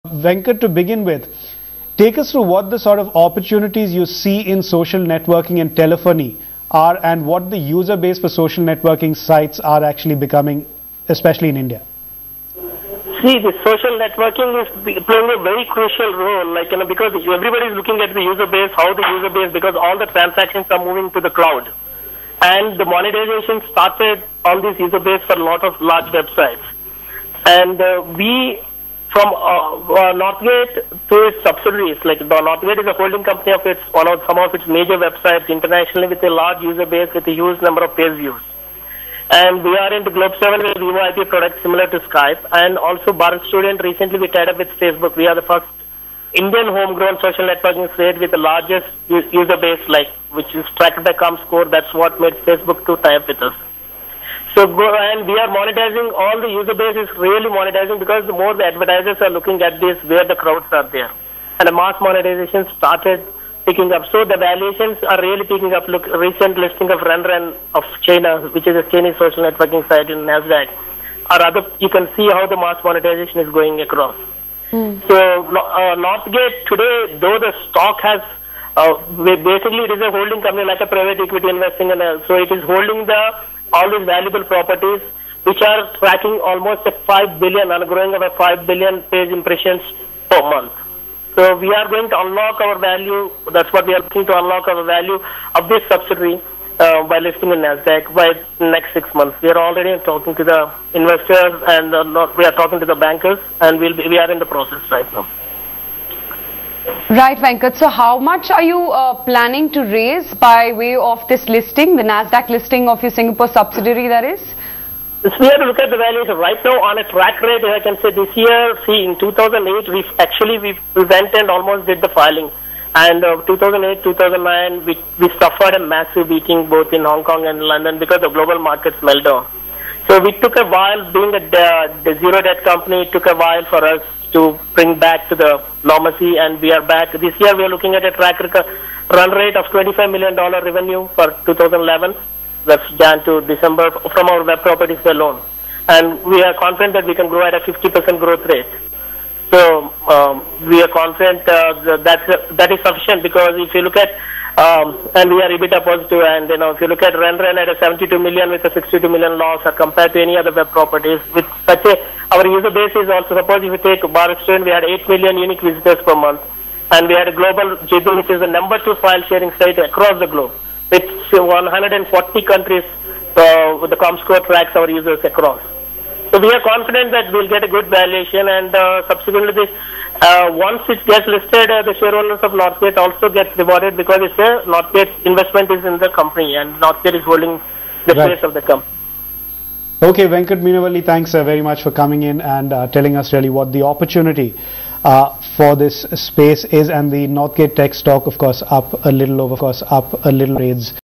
Venkat, to begin with, take us through what the sort of opportunities you see in social networking and telephony are, and what the user base for social networking sites are actually becoming, especially in India. See, the social networking is playing a very crucial role, because everybody is looking at the user base, how the user base, because all the transactions are moving to the cloud. And the monetization started on this user base for a lot of large websites. And we, from Northgate to its subsidiaries, like the Northgate is a holding company of some of its major websites internationally with a large user base with a huge number of page views. And we are into Globe 7 with Vivo IP products similar to Skype. And also Bharat Student, recently we tied up with Facebook. We are the first Indian homegrown social networking site with the largest user base, which is tracked by ComScore. That's what made Facebook to tie up with us. So and we are monetizing, all the user base is really monetizing, because the more the advertisers are looking at this, where the crowds are there. And the mass monetization started picking up. So the valuations are really picking up. Look, recent listing of Run of China, which is a Chinese social networking site in Nasdaq, or other, you can see how the mass monetization is going across. So Northgate today, though the stock has, basically it is a holding company like a private equity investing, so it is holding all these valuable properties, which are tracking almost a 5 billion and growing about 5 billion page impressions per month. So we are going to unlock our value. That's what we are looking to unlock, our value of this subsidiary by listing in Nasdaq by next 6 months. We are already talking to the investors, and we are talking to the bankers, and we are in the process right now. Right, Venkat. So how much are you planning to raise by way of this listing, the Nasdaq listing of your Singapore subsidiary, that is? So we have to look at the valuation right now on a track rate. I can say this year, see, in 2008, we went and almost did the filing. And 2008, 2009, we suffered a massive beating both in Hong Kong and London because the global markets meltdown. So we took a while, being the zero debt company, it took a while for us to bring back to the normalcy, and we are back. This year we are looking at a run rate of $25 million revenue for 2011. That's Jan to December from our web properties alone. And we are confident that we can grow at a 50% growth rate. So we are confident that is sufficient, because if you look at, and we are EBITDA positive, and if you look at run at a 72 million with a 62 million loss, or compared to any other web properties, with such our user base is also, suppose if you take Bharat Student, we had 8 million unique visitors per month, and we had a global JB, which is the #2 file sharing site across the globe. With 140 countries, with the ComScore tracks our users across. So we are confident that we'll get a good valuation, and subsequently once it gets listed, the shareholders of Northgate also gets rewarded, because it's Northgate's investment is in the company, and Northgate is holding the shares of the company. Okay, Venkat, Meenavalli, thanks very much for coming in and telling us really what the opportunity for this space is, and the Northgate tech stock, of course, up a little trades.